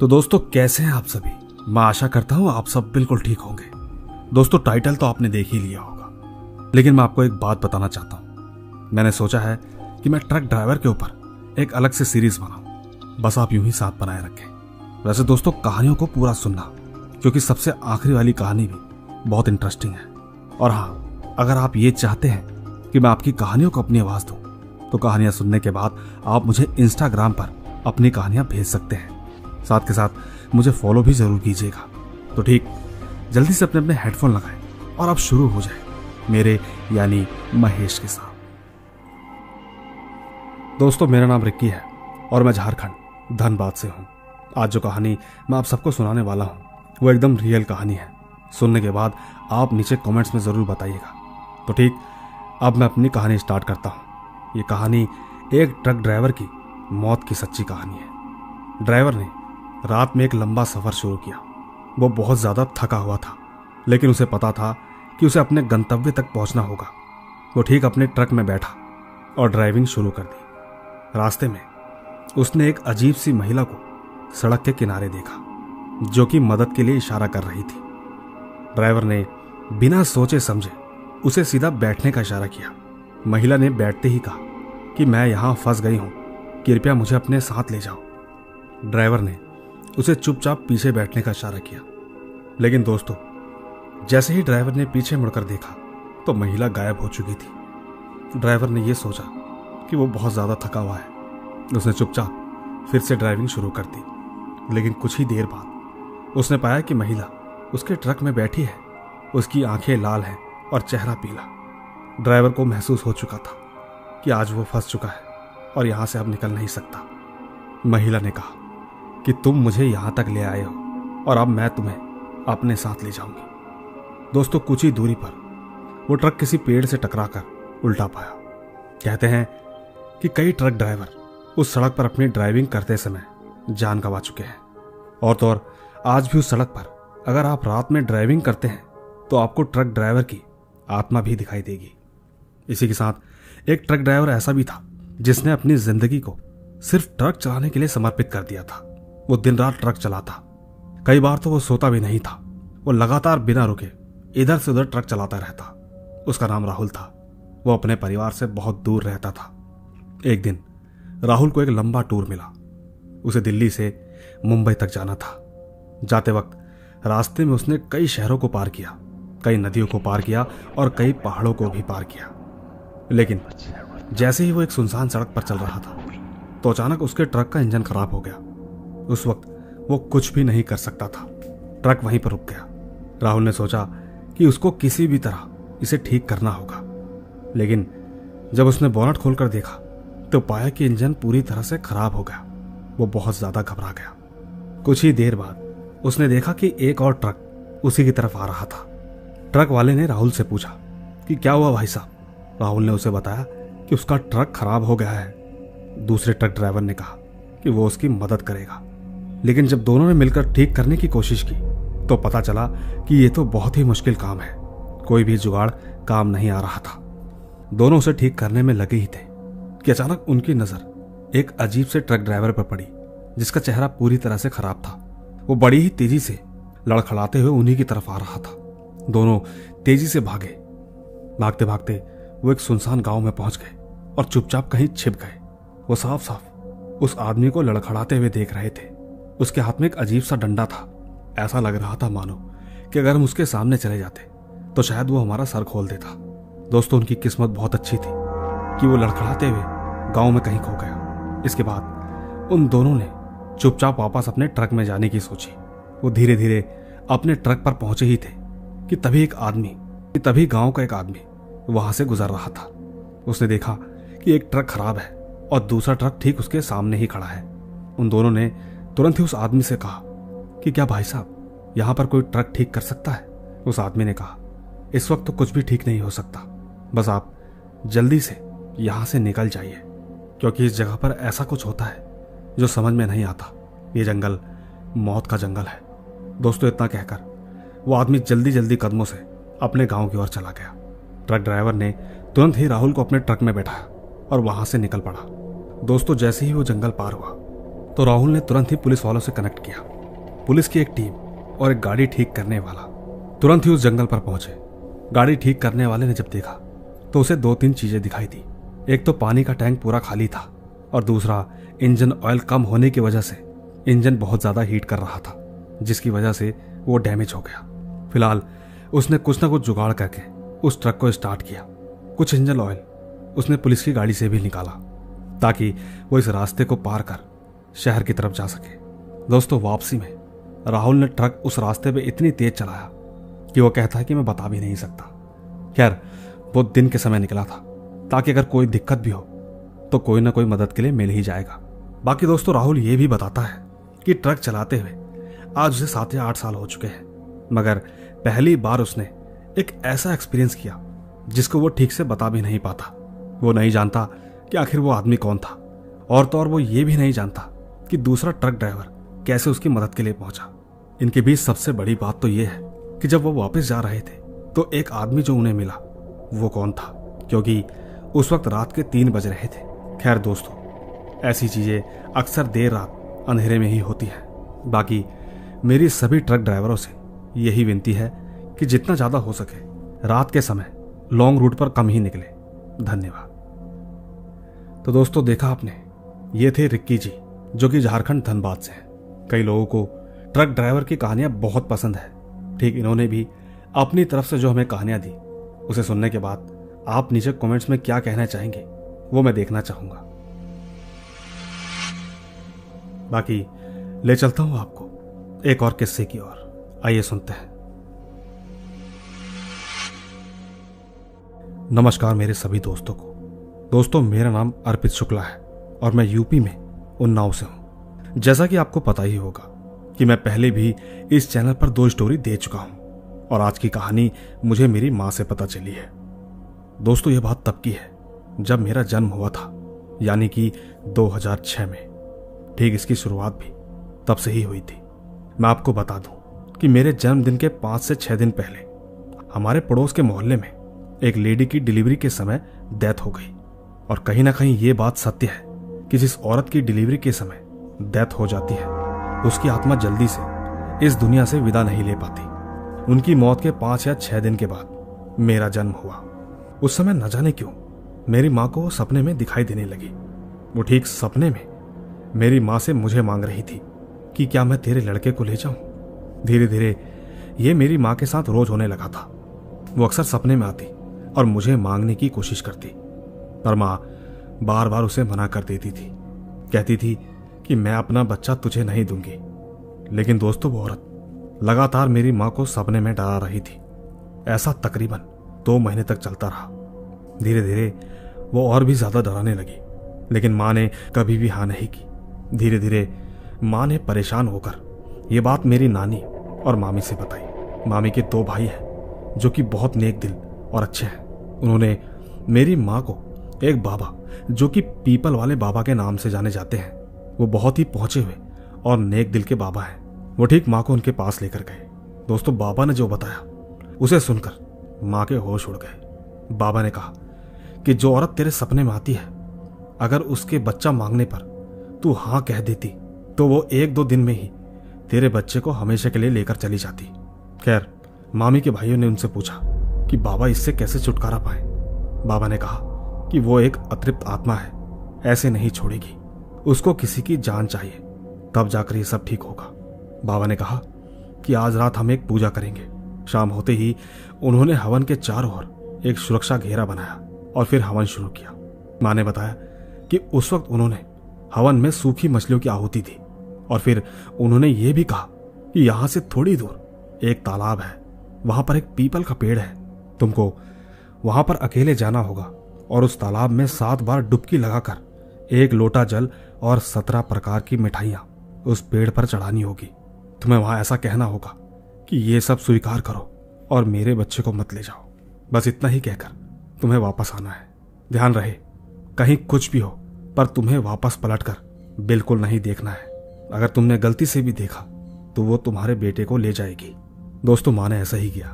तो दोस्तों कैसे हैं आप सभी। मैं आशा करता हूं आप सब बिल्कुल ठीक होंगे। दोस्तों टाइटल तो आपने देख ही लिया होगा, लेकिन मैं आपको एक बात बताना चाहता हूं। मैंने सोचा है कि मैं ट्रक ड्राइवर के ऊपर एक अलग से सीरीज बनाऊं, बस आप यूं ही साथ बनाए रखें। वैसे दोस्तों कहानियों को पूरा सुनना, क्योंकि सबसे आखिरी वाली कहानी भी बहुत इंटरेस्टिंग है। और हाँ, अगर आप ये चाहते हैं कि मैं आपकी कहानियों को अपनी आवाज दूं, तो कहानियां सुनने के बाद आप मुझे इंस्टाग्राम पर अपनी कहानियां भेज सकते हैं। साथ के साथ मुझे फॉलो भी जरूर कीजिएगा। तो ठीक, जल्दी से अपने अपने हेडफोन लगाएं और अब शुरू हो जाए मेरे यानी महेश के साथ। दोस्तों मेरा नाम रिक्की है और मैं झारखंड धनबाद से हूँ। आज जो कहानी मैं आप सबको सुनाने वाला हूँ वो एकदम रियल कहानी है। सुनने के बाद आप नीचे कमेंट्स में जरूर बताइएगा। तो ठीक, अब मैं अपनी कहानी स्टार्ट करता हूँ। ये कहानी एक ट्रक ड्राइवर की मौत की सच्ची कहानी है। ड्राइवर ने रात में एक लंबा सफर शुरू किया। वो बहुत ज्यादा थका हुआ था, लेकिन उसे पता था कि उसे अपने गंतव्य तक पहुंचना होगा। वो ठीक अपने ट्रक में बैठा और ड्राइविंग शुरू कर दी। रास्ते में उसने एक अजीब सी महिला को सड़क के किनारे देखा, जो कि मदद के लिए इशारा कर रही थी। ड्राइवर ने बिना सोचे समझे उसे सीधा बैठने का इशारा किया। महिला ने बैठते ही कहा कि मैं यहां फंस गई हूं, कृपया मुझे अपने साथ ले जाओ। ड्राइवर ने उसे चुपचाप पीछे बैठने का इशारा किया, लेकिन दोस्तों जैसे ही ड्राइवर ने पीछे मुड़कर देखा तो महिला गायब हो चुकी थी। ड्राइवर ने यह सोचा कि वो बहुत ज्यादा थका हुआ है। उसने चुपचाप फिर से ड्राइविंग शुरू कर दी, लेकिन कुछ ही देर बाद उसने पाया कि महिला उसके ट्रक में बैठी है। उसकी आंखें लाल हैं और चेहरा पीला। ड्राइवर को महसूस हो चुका था कि आज वो फंस चुका है और यहां से अब निकल नहीं सकता। महिला ने कहा कि तुम मुझे यहां तक ले आए हो और अब मैं तुम्हें अपने साथ ले जाऊंगी। दोस्तों कुछ ही दूरी पर वो ट्रक किसी पेड़ से टकराकर उल्टा पाया। कहते हैं कि कई ट्रक ड्राइवर उस सड़क पर अपनी ड्राइविंग करते समय जान गंवा चुके हैं। और तो और आज भी उस सड़क पर अगर आप रात में ड्राइविंग करते हैं तो आपको ट्रक ड्राइवर की आत्मा भी दिखाई देगी। इसी के साथ एक ट्रक ड्राइवर ऐसा भी था जिसने अपनी जिंदगी को सिर्फ ट्रक चलाने के लिए समर्पित कर दिया था। वो दिन रात ट्रक चलाता। कई बार तो वो सोता भी नहीं था। वो लगातार बिना रुके इधर से उधर ट्रक चलाता रहता। उसका नाम राहुल था। वो अपने परिवार से बहुत दूर रहता था। एक दिन राहुल को एक लंबा टूर मिला। उसे दिल्ली से मुंबई तक जाना था। जाते वक्त रास्ते में उसने कई शहरों को पार किया, कई नदियों को पार किया और कई पहाड़ों को भी पार किया। लेकिन जैसे ही वो एक सुनसान सड़क पर चल रहा था तो अचानक उसके ट्रक का इंजन खराब हो गया। उस वक्त वो कुछ भी नहीं कर सकता था। ट्रक वहीं पर रुक गया। राहुल ने सोचा कि उसको किसी भी तरह इसे ठीक करना होगा, लेकिन जब उसने बोनट खोलकर देखा तो पाया कि इंजन पूरी तरह से खराब हो गया। वो बहुत ज्यादा घबरा गया। कुछ ही देर बाद उसने देखा कि एक और ट्रक उसी की तरफ आ रहा था। ट्रक वाले ने राहुल से पूछा कि क्या हुआ भाई साहब। राहुल ने उसे बताया कि उसका ट्रक खराब हो गया है। दूसरे ट्रक ड्राइवर ने कहा कि वो उसकी मदद करेगा, लेकिन जब दोनों ने मिलकर ठीक करने की कोशिश की तो पता चला कि ये तो बहुत ही मुश्किल काम है। कोई भी जुगाड़ काम नहीं आ रहा था। दोनों उसे ठीक करने में लगे ही थे कि अचानक उनकी नजर एक अजीब से ट्रक ड्राइवर पर पड़ी, जिसका चेहरा पूरी तरह से खराब था। वो बड़ी ही तेजी से लड़खड़ाते हुए उन्हीं की तरफ आ रहा था। दोनों तेजी से भागे। भागते भागते वो एक सुनसान गांव में पहुंच गए और चुपचाप कहीं छिप गए। वो साफ साफ उस आदमी को लड़खड़ाते हुए देख रहे थे। उसके हाथ में एक अजीब सा डंडा था। ऐसा लग रहा था मानो कि अगर हम उसके सामने चले जाते तो शायद वो हमारा सर खोल देता। दोस्तों उनकी किस्मत बहुत अच्छी थी कि वो लड़खड़ाते हुए गांव में कहीं खो गया। इसके बाद उन दोनों ने चुपचाप वापस अपने ट्रक में जाने की सोची। वो धीरे धीरे अपने ट्रक पर पहुंचे ही थे कि तभी गांव का एक आदमी वहां से गुजर रहा था। उसने देखा कि एक ट्रक खराब है और दूसरा ट्रक ठीक उसके सामने ही खड़ा है। उन दोनों ने तुरंत ही उस आदमी से कहा कि क्या भाई साहब यहां पर कोई ट्रक ठीक कर सकता है। उस आदमी ने कहा इस वक्त तो कुछ भी ठीक नहीं हो सकता, बस आप जल्दी से यहां से निकल जाइए, क्योंकि इस जगह पर ऐसा कुछ होता है जो समझ में नहीं आता। ये जंगल मौत का जंगल है। दोस्तों इतना कहकर वो आदमी जल्दी जल्दी कदमों से अपने गांव की ओर चला गया। ट्रक ड्राइवर ने तुरंत ही राहुल को अपने ट्रक में बैठाया और वहां से निकल पड़ा। दोस्तों जैसे ही वो जंगल पार हुआ तो राहुल ने तुरंत ही पुलिस वालों से कनेक्ट किया। पुलिस की एक टीम और एक गाड़ी ठीक करने वाला तुरंत ही उस जंगल पर पहुंचे। गाड़ी ठीक करने वाले ने जब देखा तो उसे 2-3 चीजें दिखाई दी। एक तो पानी का टैंक पूरा खाली था और दूसरा इंजन ऑयल कम होने की वजह से इंजन बहुत ज्यादा हीट कर रहा था, जिसकी वजह से वो डैमेज हो गया। फिलहाल उसने कुछ ना कुछ जुगाड़ करके उस ट्रक को स्टार्ट किया। कुछ इंजन ऑयल उसने पुलिस की गाड़ी से भी निकाला ताकि वो इस रास्ते को पार कर शहर की तरफ जा सके। दोस्तों, वापसी में राहुल ने ट्रक उस रास्ते पे इतनी तेज चलाया कि वो कहता है कि मैं बता भी नहीं सकता। खैर, वो दिन के समय निकला था ताकि अगर कोई दिक्कत भी हो तो कोई ना कोई मदद के लिए मिल ही जाएगा। बाकी दोस्तों, राहुल ये भी बताता है कि ट्रक चलाते हुए आज उसे 7 या 8 साल हो चुके हैं, मगर पहली बार उसने एक ऐसा एक्सपीरियंस किया जिसको वो ठीक से बता भी नहीं पाता। वो नहीं जानता कि आखिर वो आदमी कौन था, और तो और वो ये भी नहीं जानता कि दूसरा ट्रक ड्राइवर कैसे उसकी मदद के लिए पहुंचा। इनके बीच सबसे बड़ी बात तो ये है कि जब वो वापस जा रहे थे तो एक आदमी जो उन्हें मिला वो कौन था, क्योंकि उस वक्त रात के 3 बज रहे थे। खैर दोस्तों, ऐसी चीजें अक्सर देर रात अंधेरे में ही होती हैं। बाकी मेरी सभी ट्रक ड्राइवरों से यही विनती है कि जितना ज्यादा हो सके रात के समय लॉन्ग रूट पर कम ही निकले। धन्यवाद। तो दोस्तों, देखा आपने, ये थे रिक्की जी जो कि झारखंड धनबाद से हैं। कई लोगों को ट्रक ड्राइवर की कहानियां बहुत पसंद है। ठीक इन्होंने भी अपनी तरफ से जो हमें कहानियां दी, उसे सुनने के बाद आप नीचे कमेंट्स में क्या कहना चाहेंगे वो मैं देखना चाहूंगा। बाकी ले चलता हूं आपको एक और किस्से की ओर। आइए सुनते हैं। नमस्कार मेरे सभी दोस्तों को। दोस्तों, मेरा नाम अर्पित शुक्ला है और मैं यूपी में उन्नाव से हूं। जैसा कि आपको पता ही होगा कि मैं पहले भी इस चैनल पर 2 स्टोरी दे चुका हूं और आज की कहानी मुझे मेरी मां से पता चली है। दोस्तों, यह बात तब की है जब मेरा जन्म हुआ था, यानी कि 2006 में। ठीक इसकी शुरुआत भी तब से ही हुई थी। मैं आपको बता दूं कि मेरे जन्मदिन के 5 से 6 दिन पहले हमारे पड़ोस के मोहल्ले में एक लेडी की डिलीवरी के समय डेथ हो गई। और कहीं ना कहीं ये बात सत्य है कि जिस औरत की डिलीवरी के समय डेथ हो जाती है उसकी आत्मा जल्दी से इस दुनिया से विदा नहीं ले पाती। उनकी मौत के 5 या 6 दिन के बाद मेरा जन्म हुआ। उस समय न जाने क्यों मेरी माँ को सपने में दिखाई देने लगी। वो ठीक सपने में मेरी माँ से मुझे मांग रही थी कि क्या मैं तेरे लड़के को ले जाऊं। धीरे धीरे ये मेरी माँ के साथ रोज होने लगा था। वो अक्सर सपने में आती और मुझे मांगने की कोशिश करती, पर माँ बार बार उसे मना कर देती थी। कहती थी कि मैं अपना बच्चा तुझे नहीं दूंगी। लेकिन दोस्तों, वो औरत लगातार मेरी माँ को सपने में डरा रही थी। ऐसा तकरीबन 2 महीने तक चलता रहा। धीरे धीरे वो और भी ज्यादा डराने लगी, लेकिन माँ ने कभी भी हाँ नहीं की। धीरे धीरे माँ ने परेशान होकर ये बात मेरी नानी और मामी से बताई। मामी के 2 भाई हैं जो कि बहुत नेक दिल और अच्छे हैं। उन्होंने मेरी माँ को एक बाबा जो कि पीपल वाले बाबा के नाम से जाने जाते हैं, वो बहुत ही पहुंचे हुए और नेक दिल के बाबा हैं, वो ठीक माँ को उनके पास लेकर गए। दोस्तों, बाबा ने जो बताया उसे सुनकर माँ के होश उड़ गए। बाबा ने कहा कि जो औरत तेरे सपने में आती है, अगर उसके बच्चा मांगने पर तू हाँ कह देती तो वो 1-2 दिन में ही तेरे बच्चे को हमेशा के लिए लेकर चली जाती। खैर, मामी के भाइयों ने उनसे पूछा कि बाबा इससे कैसे छुटकारा पाए। बाबा ने कहा कि वो एक अतृप्त आत्मा है, ऐसे नहीं छोड़ेगी, उसको किसी की जान चाहिए, तब जाकर ये सब ठीक होगा। बाबा ने कहा कि आज रात हम एक पूजा करेंगे। शाम होते ही उन्होंने हवन के चारों ओर एक सुरक्षा घेरा बनाया और फिर हवन शुरू किया। माँ ने बताया कि उस वक्त उन्होंने हवन में सूखी मछलियों की आहुति दी और फिर उन्होंने ये भी कहा कि यहां से थोड़ी दूर एक तालाब है, वहां पर एक पीपल का पेड़ है, तुमको वहां पर अकेले जाना होगा और उस तालाब में 7 बार डुबकी लगाकर 1 लोटा जल और 17 प्रकार की मिठाइयां उस पेड़ पर चढ़ानी होगी। तुम्हें वहां ऐसा कहना होगा कि ये सब स्वीकार करो और मेरे बच्चे को मत ले जाओ। बस इतना ही कहकर तुम्हें वापस आना है। ध्यान रहे, कहीं कुछ भी हो पर तुम्हें वापस पलटकर बिल्कुल नहीं देखना है। अगर तुमने गलती से भी देखा तो वो तुम्हारे बेटे को ले जाएगी। दोस्तों, माँ ने ऐसा ही किया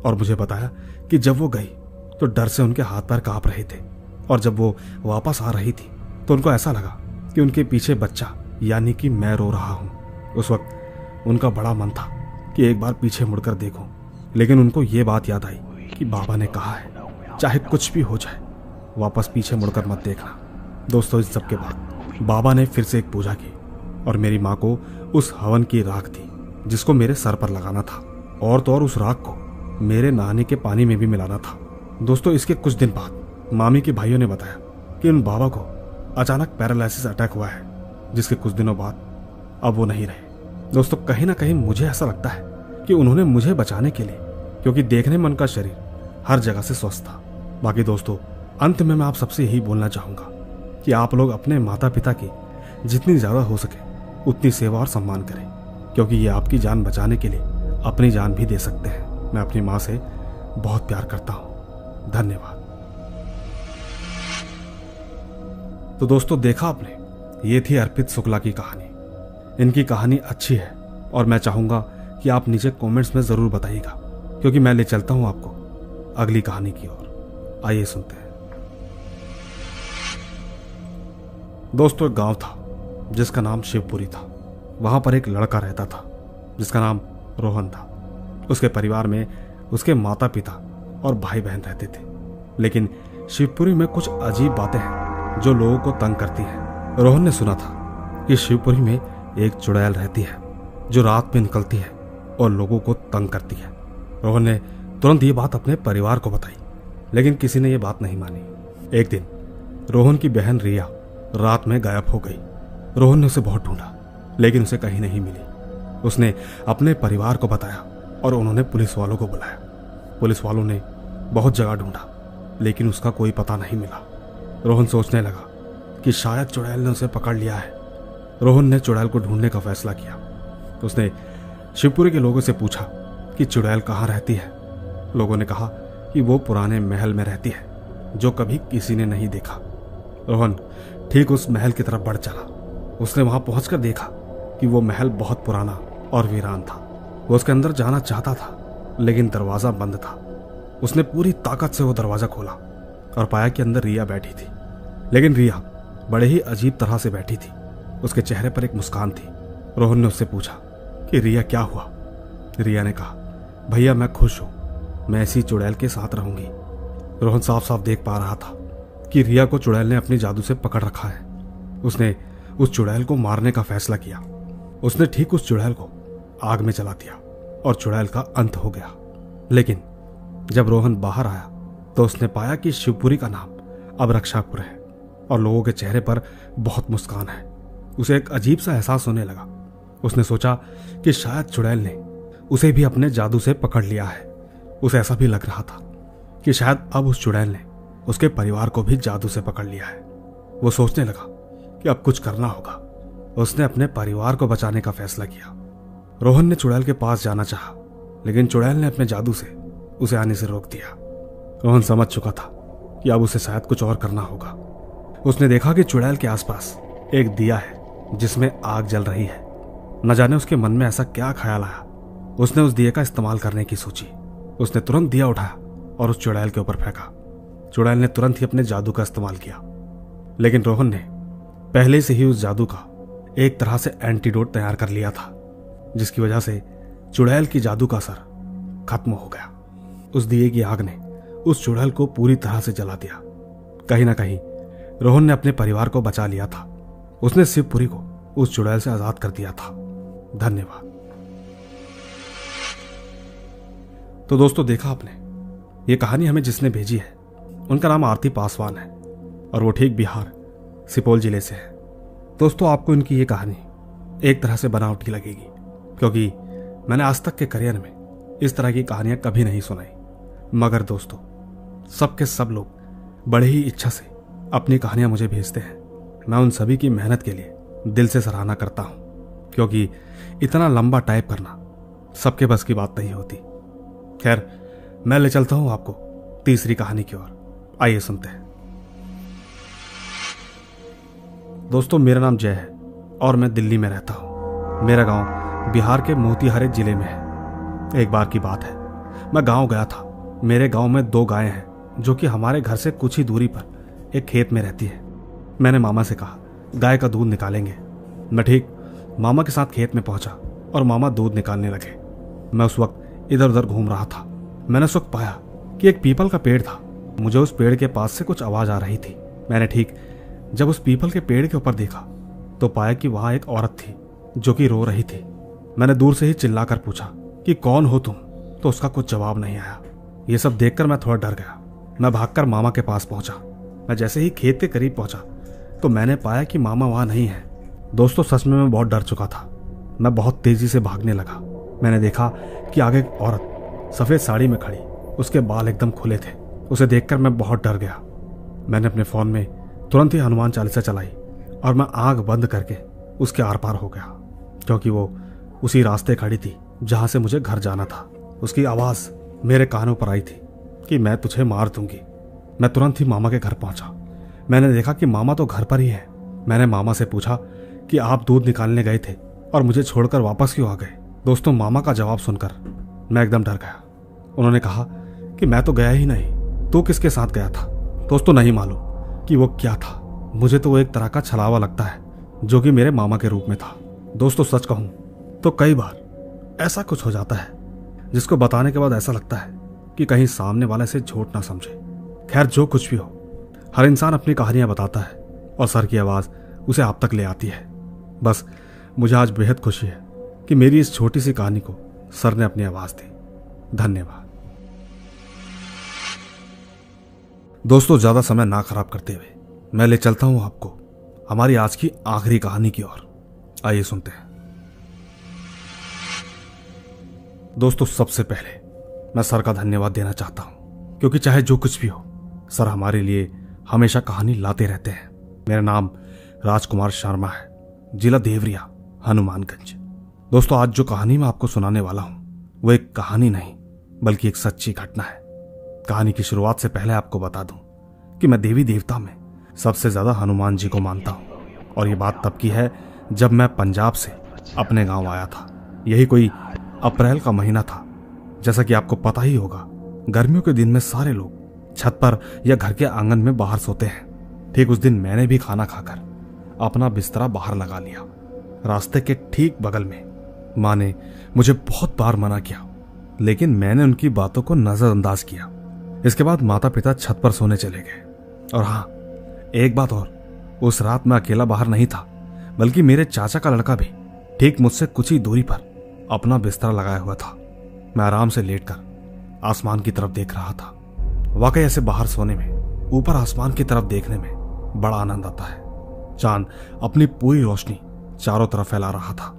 और मुझे बताया कि जब वो गई तो डर से उनके हाथ पैर कांप रहे थे और जब वो वापस आ रही थी तो उनको ऐसा लगा कि उनके पीछे बच्चा यानी कि मैं रो रहा हूँ। उस वक्त उनका बड़ा मन था कि एक बार पीछे मुड़कर देखूं, लेकिन उनको ये बात याद आई कि बाबा ने कहा है चाहे कुछ भी हो जाए वापस पीछे मुड़कर मत देखना। दोस्तों, इस सब के बाद बाबा ने फिर से एक पूजा की और मेरी माँ को उस हवन की राख दी जिसको मेरे सर पर लगाना था, और तो और उस राख को मेरे नहाने के पानी में भी मिलाना था। दोस्तों, इसके कुछ दिन बाद मामी के भाइयों ने बताया कि उन बाबा को अचानक पैरालिसिस अटैक हुआ है, जिसके कुछ दिनों बाद अब वो नहीं रहे। दोस्तों, कहीं ना कहीं मुझे ऐसा लगता है कि उन्होंने मुझे बचाने के लिए, क्योंकि देखने में उनका शरीर हर जगह से स्वस्थ था। बाकी दोस्तों, अंत में मैं आप सबसे यही बोलना चाहूंगा कि आप लोग अपने माता पिता की जितनी ज्यादा हो सके उतनी सेवा और सम्मान करें, क्योंकि ये आपकी जान बचाने के लिए अपनी जान भी दे सकते हैं। मैं अपनी माँ से बहुत प्यार करता हूँ। धन्यवाद। तो दोस्तों, देखा आपने, ये थी अर्पित शुक्ला की कहानी। इनकी कहानी अच्छी है और मैं चाहूंगा कि आप नीचे कमेंट्स में जरूर बताइएगा, क्योंकि मैं ले चलता हूं आपको अगली कहानी की ओर। आइए सुनते हैं। दोस्तों, एक गांव था जिसका नाम शिवपुरी था। वहां पर एक लड़का रहता था जिसका नाम रोहन था। उसके परिवार में उसके माता पिता और भाई बहन रहते थे, लेकिन शिवपुरी में कुछ अजीब बातें हैं जो लोगों को तंग करती हैं। रोहन ने सुना था कि शिवपुरी में एक चुड़ैल रहती है जो रात में निकलती है और लोगों को तंग करती है। रोहन ने तुरंत ये बात अपने परिवार को बताई, लेकिन किसी ने ये बात नहीं मानी। एक दिन रोहन की बहन रिया रात में गायब हो गई। रोहन ने उसे बहुत ढूंढा, लेकिन उसे कहीं नहीं मिली। उसने अपने परिवार को बताया और उन्होंने पुलिस वालों को बुलाया। पुलिस वालों ने बहुत जगह ढूंढा, लेकिन उसका कोई पता नहीं मिला। रोहन सोचने लगा कि शायद चुड़ैल ने उसे पकड़ लिया है। रोहन ने चुड़ैल को ढूंढने का फैसला किया। उसने शिवपुरी के लोगों से पूछा कि चुड़ैल कहाँ रहती है। लोगों ने कहा कि वो पुराने महल में रहती है जो कभी किसी ने नहीं देखा। रोहन ठीक उस महल की तरफ बढ़ चला। उसने वहां पहुंचकर देखा कि वो महल बहुत पुराना और वीरान था। वो उसके अंदर जाना चाहता था, लेकिन दरवाजा बंद था। उसने पूरी ताकत से वो दरवाजा खोला और पाया कि अंदर रिया बैठी थी, लेकिन रिया बड़े ही अजीब तरह से बैठी थी। उसके चेहरे पर एक मुस्कान थी। रोहन ने उससे पूछा कि रिया, क्या हुआ? रिया ने कहा, भैया मैं खुश हूं, मैं ऐसी चुड़ैल के साथ रहूंगी। रोहन साफ साफ देख पा रहा था कि रिया को चुड़ैल ने अपने जादू से पकड़ रखा है। उसने उस चुड़ैल को मारने का फैसला किया। उसने ठीक उस चुड़ैल को आग में जला दिया और चुड़ैल का अंत हो गया। लेकिन जब रोहन बाहर आया तो उसने पाया कि शिवपुरी का नाम अब रक्षापुर है और लोगों के चेहरे पर बहुत मुस्कान है। उसे एक अजीब सा एहसास होने लगा। उसने सोचा कि शायद चुड़ैल ने उसे भी अपने जादू से पकड़ लिया है। उसे ऐसा भी लग रहा था कि शायद अब उस चुड़ैल ने उसके परिवार को भी जादू से पकड़ लिया है। वो सोचने लगा कि अब कुछ करना होगा। उसने अपने परिवार को बचाने का फैसला किया। रोहन ने चुड़ैल के पास जाना चाहा, लेकिन चुड़ैल ने अपने जादू से उसे आने से रोक दिया। रोहन समझ चुका था कि अब उसे शायद कुछ और करना होगा। उसने देखा कि चुड़ैल के आसपास एक दिया है जिसमें आग जल रही है। न जाने उसके मन में ऐसा क्या ख्याल आया। उसने उस दिए का इस्तेमाल करने की सोची। उसने तुरंत दिया उठाया और उस चुड़ैल के ऊपर फेंका। चुड़ैल ने तुरंत ही अपने जादू का इस्तेमाल किया, लेकिन रोहन ने पहले से ही उस जादू का एक तरह से एंटीडोट तैयार कर लिया था, जिसकी वजह से चुड़ैल की जादू का असर खत्म हो गया। उस दिए की आग ने उस चुड़ैल को पूरी तरह से जला दिया। कहीं ना कहीं रोहन ने अपने परिवार को बचा लिया था। उसने शिवपुरी को उस चुड़ैल से आजाद कर दिया था। धन्यवाद। तो दोस्तों, देखा आपने, ये कहानी हमें जिसने भेजी है उनका नाम आरती पासवान है और वो ठीक बिहार सुपौल जिले से है। दोस्तों, आपको इनकी ये कहानी एक तरह से बनावटी लगेगी, क्योंकि मैंने आज तक के करियर में इस तरह की कहानियां कभी नहीं सुनाई। मगर दोस्तों, सबके सब लोग बड़े ही इच्छा से अपनी कहानियां मुझे भेजते हैं। मैं उन सभी की मेहनत के लिए दिल से सराहना करता हूं, क्योंकि इतना लंबा टाइप करना सबके बस की बात नहीं होती। खैर, मैं ले चलता हूं आपको तीसरी कहानी की ओर। आइए सुनते हैं। दोस्तों, मेरा नाम जय है और मैं दिल्ली में रहता हूं। मेरा गांव बिहार के मोतिहारी जिले में है। एक बार की बात है, मैं गांव गया था। मेरे गांव में 2 गायें हैं जो कि हमारे घर से कुछ ही दूरी पर एक खेत में रहती है। मैंने मामा से कहा गाय का दूध निकालेंगे। मैं ठीक मामा के साथ खेत में पहुंचा और मामा दूध निकालने लगे। मैं उस वक्त इधर उधर घूम रहा था। मैंने उस वक्त पाया कि एक पीपल का पेड़ था। मुझे उस पेड़ के पास से कुछ आवाज आ रही थी। मैंने ठीक जब उस पीपल के पेड़ के ऊपर देखा तो पाया कि वहां एक औरत थी जो कि रो रही थी। मैंने दूर से ही चिल्लाकर पूछा कि कौन हो तुम, तो उसका कुछ जवाब नहीं आया। ये सब देखकर मैं थोड़ा डर गया। मैं भागकर मामा के पास पहुंचा। मैं जैसे ही खेत के करीब पहुंचा तो मैंने पाया कि मामा वहां नहीं है। दोस्तों सच में मैं बहुत डर चुका था। मैं बहुत तेजी से भागने लगा। मैंने देखा कि आगे एक औरत सफेद साड़ी में खड़ी, उसके बाल एकदम खुले थे। उसे देखकर मैं बहुत डर गया। मैंने अपने फोन में तुरंत ही हनुमान चालीसा चलाई और मैं आंख बंद करके उसके आर पार हो गया, क्योंकि वो उसी रास्ते खड़ी थी जहां से मुझे घर जाना था। उसकी आवाज मेरे कानों पर आई थी कि मैं तुझे मार दूंगी। मैं तुरंत ही मामा के घर पहुंचा। मैंने देखा कि मामा तो घर पर ही है। मैंने मामा से पूछा कि आप दूध निकालने गए थे और मुझे छोड़कर वापस क्यों आ गए। दोस्तों मामा का जवाब सुनकर मैं एकदम डर गया। उन्होंने कहा कि मैं तो गया ही नहीं, तू किसके साथ गया था। दोस्तों नहीं मालूम कि वो क्या था। मुझे तो वो एक तरह का छलावा लगता है जो कि मेरे मामा के रूप में था। दोस्तों सच कहूं तो कई बार ऐसा कुछ हो जाता है जिसको बताने के बाद ऐसा लगता है कि कहीं सामने वाले से झूठ ना समझे। खैर जो कुछ भी हो, हर इंसान अपनी कहानियां बताता है और सर की आवाज उसे आप तक ले आती है। बस मुझे आज बेहद खुशी है कि मेरी इस छोटी सी कहानी को सर ने अपनी आवाज दी। धन्यवाद। दोस्तों ज्यादा समय ना खराब करते हुए मैं ले चलता हूं आपको हमारी आज की आखिरी कहानी की ओर। आइए सुनते हैं। दोस्तों सबसे पहले मैं सर का धन्यवाद देना चाहता हूं, क्योंकि चाहे जो कुछ भी हो सर हमारे लिए हमेशा कहानी लाते रहते हैं। मेरा नाम राजकुमार शर्मा है, जिला देवरिया, हनुमानगंज। दोस्तों आज जो कहानी मैं आपको सुनाने वाला हूं वो एक कहानी नहीं बल्कि एक सच्ची घटना है। कहानी की शुरुआत से पहले आपको बता दूं कि मैं देवी देवता में सबसे ज्यादा हनुमान जी को मानता हूं, और ये बात तब की है जब मैं पंजाब से अपने गांव आया था। यही कोई अप्रैल का महीना था। जैसा कि आपको पता ही होगा, गर्मियों के दिन में सारे लोग छत पर या घर के आंगन में बाहर सोते हैं। ठीक उस दिन मैंने भी खाना खाकर अपना बिस्तरा बाहर लगा लिया। रास्ते के ठीक बगल में माँ ने मुझे बहुत बार मना किया, लेकिन मैंने उनकी बातों को नजरअंदाज किया। इसके बाद माता पिता छत पर सोने चले गए। और हाँ, एक बात और, उस रात मैं अकेला बाहर नहीं था, बल्कि मेरे चाचा का लड़का भी ठीक मुझसे कुछ ही दूरी पर अपना बिस्तरा लगाया हुआ था। मैं आराम से लेटकर आसमान की तरफ देख रहा था। वाकई ऐसे बाहर सोने में, ऊपर आसमान की तरफ देखने में बड़ा आनंद आता है। चांद अपनी पूरी रोशनी चारों तरफ फैला रहा था।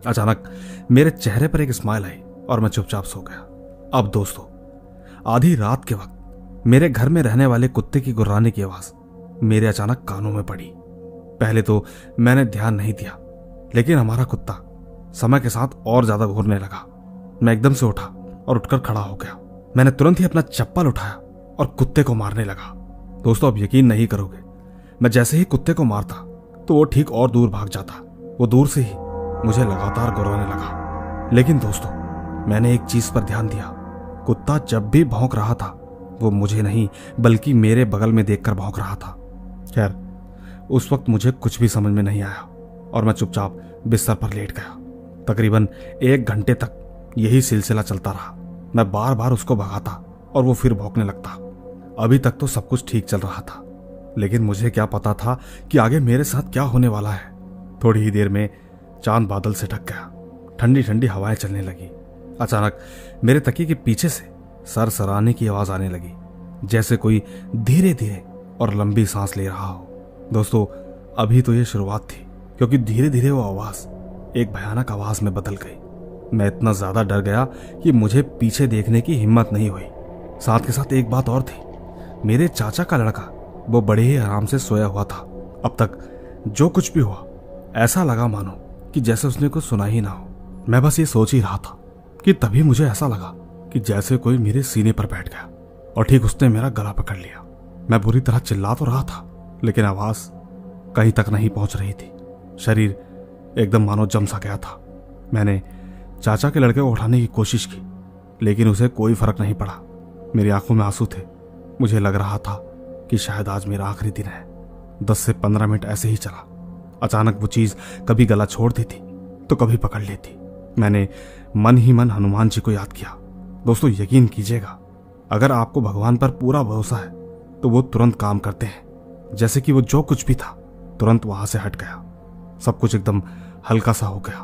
अचानक मेरे चेहरे पर एक स्माइल आई और मैं चुपचाप सो गया। अब दोस्तों, आधी रात के वक्त मेरे घर में रहने वाले कुत्ते की गुर्राने की आवाज मेरे अचानक कानों में पड़ी। पहले तो मैंने ध्यान नहीं दिया, लेकिन हमारा कुत्ता समय के साथ और ज्यादा घूरने लगा। मैं एकदम से उठा और उठकर खड़ा हो गया। मैंने तुरंत ही अपना चप्पल उठाया और कुत्ते को मारने लगा। दोस्तों अब यकीन नहीं करोगे, मैं जैसे ही कुत्ते को मारता तो वो ठीक और दूर भाग जाता। वो दूर से ही मुझे लगातार गुर्राने लगा। लेकिन दोस्तों मैंने एक चीज पर ध्यान दिया, कुत्ता जब भी भौंक रहा था वो मुझे नहीं बल्कि मेरे बगल में देखकर भौंक रहा था। खैर उस वक्त मुझे कुछ भी समझ में नहीं आया और मैं चुपचाप बिस्तर पर लेट गया। तकरीबन 1 घंटे तक यही सिलसिला चलता रहा। मैं बार बार उसको भगाता और वो फिर भौंकने लगता। अभी तक तो सब कुछ ठीक चल रहा था, लेकिन मुझे क्या पता था कि आगे मेरे साथ क्या होने वाला है। थोड़ी ही देर में चांद बादल से ढक गया। ठंडी ठंडी हवाएं चलने लगी। अचानक मेरे तकिए के पीछे से सरसराने की आवाज आने लगी, जैसे कोई धीरे धीरे और लंबी सांस ले रहा हो। दोस्तों अभी तो ये शुरुआत थी, क्योंकि धीरे धीरे वो आवाज एक भयानक आवाज में बदल गई। मैं इतना ज्यादा डर गया कि मुझे पीछे देखने की हिम्मत नहीं हुई। साथ के साथ एक बात और थी, मेरे चाचा का लड़का वो बड़े ही आराम से सोया हुआ था। अब तक जो कुछ भी हुआ ऐसा लगा मानो कि जैसे उसने कुछ सुना ही ना हो। मैं बस ये सोच ही रहा था कि तभी मुझे ऐसा लगा कि जैसे कोई मेरे सीने पर बैठ गया और ठीक उसने मेरा गला पकड़ लिया। मैं बुरी तरह चिल्ला तो रहा था, लेकिन आवाज कहीं तक नहीं पहुंच रही थी। शरीर एकदम मानो जम सा गया था। मैंने चाचा के लड़के को उठाने की कोशिश की, लेकिन उसे कोई फर्क नहीं पड़ा। मेरी आंखों में आंसू थे। मुझे लग रहा था कि शायद आज मेरा आखिरी दिन है। 10 से 15 मिनट ऐसे ही चला अचानक वो चीज कभी गला छोड़ती थी तो कभी पकड़ लेती। मैंने मन ही मन हनुमान जी को याद किया। दोस्तों यकीन कीजिएगा, अगर आपको भगवान पर पूरा भरोसा है तो वो तुरंत काम करते हैं। जैसे कि वो जो कुछ भी था तुरंत वहां से हट गया। सब कुछ एकदम हल्का सा हो गया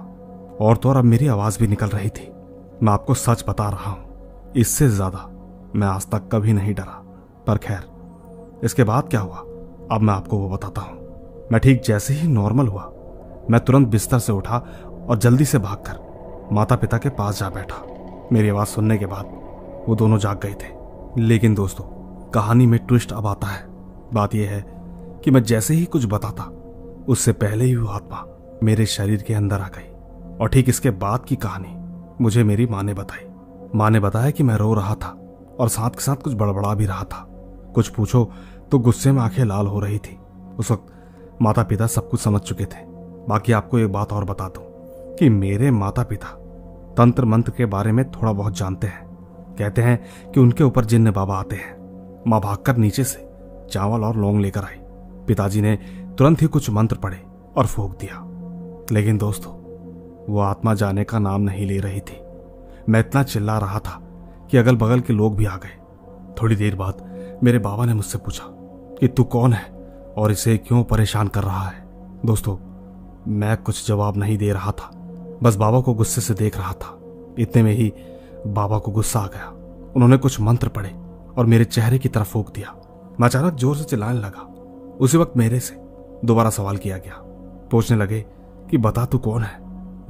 और तो और अब मेरी आवाज भी निकल रही थी। मैं आपको सच बता रहा हूं, इससे ज्यादा मैं आज तक कभी नहीं डरा। पर खैर, इसके बाद क्या हुआ अब मैं आपको वो बताता हूं। मैं ठीक जैसे ही नॉर्मल हुआ, मैं तुरंत बिस्तर से उठा और जल्दी से भागकर माता पिता के पास जा बैठा। मेरी आवाज सुनने के बाद वो दोनों जाग गए थे। लेकिन दोस्तों, कहानी में ट्विस्ट अब आता है। बात यह है कि मैं जैसे ही कुछ बताता उससे पहले ही वो आत्मा मेरे शरीर के अंदर आ गई। और ठीक इसके बाद की कहानी मुझे मेरी माँ ने बताई। माँ ने बताया कि मैं रो रहा था और साथ के साथ कुछ बड़बड़ा भी रहा था। कुछ पूछो तो गुस्से में आंखें लाल हो रही थी। उस वक्त माता पिता सब कुछ समझ चुके थे। बाकी आपको एक बात और बता दूं कि मेरे माता पिता तंत्र मंत्र के बारे में थोड़ा बहुत जानते हैं। कहते हैं कि उनके ऊपर जिन्न बाबा आते हैं। माँ भागकर नीचे से चावल और लौंग लेकर आई। पिताजी ने तुरंत ही कुछ मंत्र पढ़े और फूंक दिया। लेकिन दोस्तों, वो आत्मा जाने का नाम नहीं ले रही थी। मैं इतना चिल्ला रहा था कि अगल बगल के लोग भी आ गए। थोड़ी देर बाद मेरे बाबा ने मुझसे पूछा कि तू कौन है और इसे क्यों परेशान कर रहा है। दोस्तों, मैं कुछ जवाब नहीं दे रहा था, बस बाबा को गुस्से से देख रहा था। इतने में ही बाबा को गुस्सा आ गया। उन्होंने कुछ मंत्र पढ़े और मेरे चेहरे की तरफ फूंक दिया। मैं अचानक जोर से चिल्लाने लगा। उसी वक्त मेरे से दोबारा सवाल किया गया। पूछने लगे कि बता तू कौन है।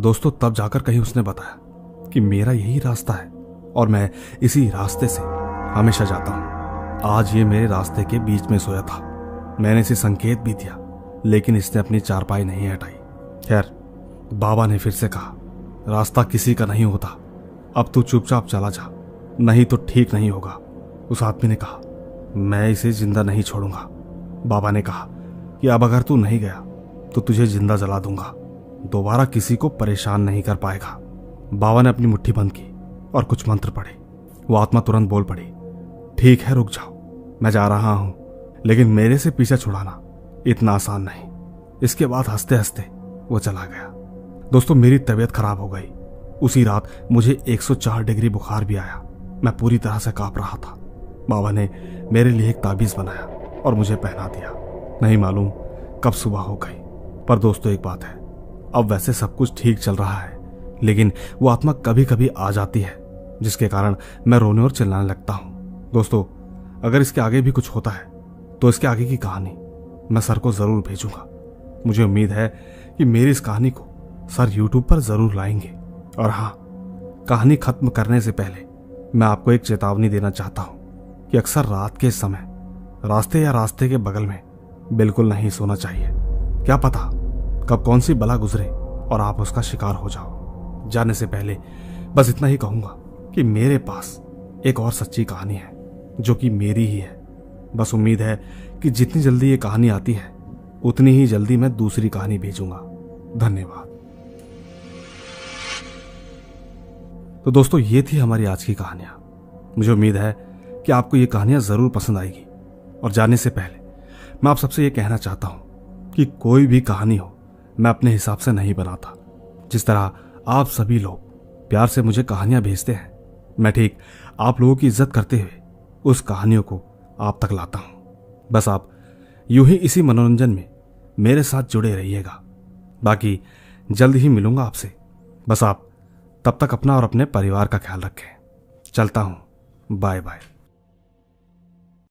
दोस्तों, तब जाकर कहीं उसने बताया कि मेरा यही रास्ता है और मैं इसी रास्ते से हमेशा जाता हूं। आज ये मेरे रास्ते के बीच में सोया था। मैंने इसे संकेत भी दिया, लेकिन इसने अपनी चारपाई नहीं हटाई। खैर, बाबा ने फिर से कहा, रास्ता किसी का नहीं होता, अब तू चुपचाप चला जा, नहीं तो ठीक नहीं होगा। उस आदमी ने कहा, मैं इसे जिंदा नहीं छोड़ूंगा। बाबा ने कहा कि अब अगर तू नहीं गया तो तुझे जिंदा जला दूंगा, दोबारा किसी को परेशान नहीं कर पाएगा। बाबा ने अपनी मुट्ठी बंद की और कुछ मंत्र पढ़े। वो आत्मा तुरंत बोल पड़ी, ठीक है रुक जाओ, मैं जा रहा हूं, लेकिन मेरे से पीछा छुड़ाना इतना आसान नहीं। इसके बाद हंसते हंसते वो चला गया। दोस्तों, मेरी तबीयत खराब हो गई। उसी रात मुझे 104 डिग्री बुखार भी आया। मैं पूरी तरह से कांप रहा था। बाबा ने मेरे लिए एक ताबीज बनाया और मुझे पहना दिया। नहीं मालूम कब सुबह हो गई। पर दोस्तों, एक बात है, अब वैसे सब कुछ ठीक चल रहा है, लेकिन वो आत्मा कभी कभी आ जाती है, जिसके कारण मैं रोने और चिल्लाने लगता हूं। दोस्तों, अगर इसके आगे भी कुछ होता है तो इसके आगे की कहानी मैं सर को जरूर भेजूंगा। मुझे उम्मीद है कि मेरी इस कहानी को सर यूट्यूब पर जरूर लाएंगे। और हाँ, कहानी खत्म करने से पहले मैं आपको एक चेतावनी देना चाहता हूं कि अक्सर रात के समय रास्ते या रास्ते के बगल में बिल्कुल नहीं सोना चाहिए। क्या पता कब कौन सी बला गुजरे और आप उसका शिकार हो जाओ। जाने से पहले बस इतना ही कहूंगा कि मेरे पास एक और सच्ची कहानी है जो कि मेरी ही है। बस उम्मीद है कि जितनी जल्दी ये कहानी आती है उतनी ही जल्दी मैं दूसरी कहानी भेजूंगा। धन्यवाद। तो दोस्तों, ये थी हमारी आज की कहानियां। मुझे उम्मीद है कि आपको ये कहानियां जरूर पसंद आएगी। और जाने से पहले मैं आप सबसे ये कहना चाहता हूं कि कोई भी कहानी हो मैं अपने हिसाब से नहीं बनाता। जिस तरह आप सभी लोग प्यार से मुझे कहानियां भेजते हैं, मैं ठीक आप लोगों की इज्जत करते हुए उस कहानियों को आप तक लाता हूं। बस आप यूं ही इसी मनोरंजन में मेरे साथ जुड़े रहिएगा। बाकी जल्द ही मिलूंगा आपसे। बस आप तब तक अपना और अपने परिवार का ख्याल रखें। चलता हूं। Bye bye.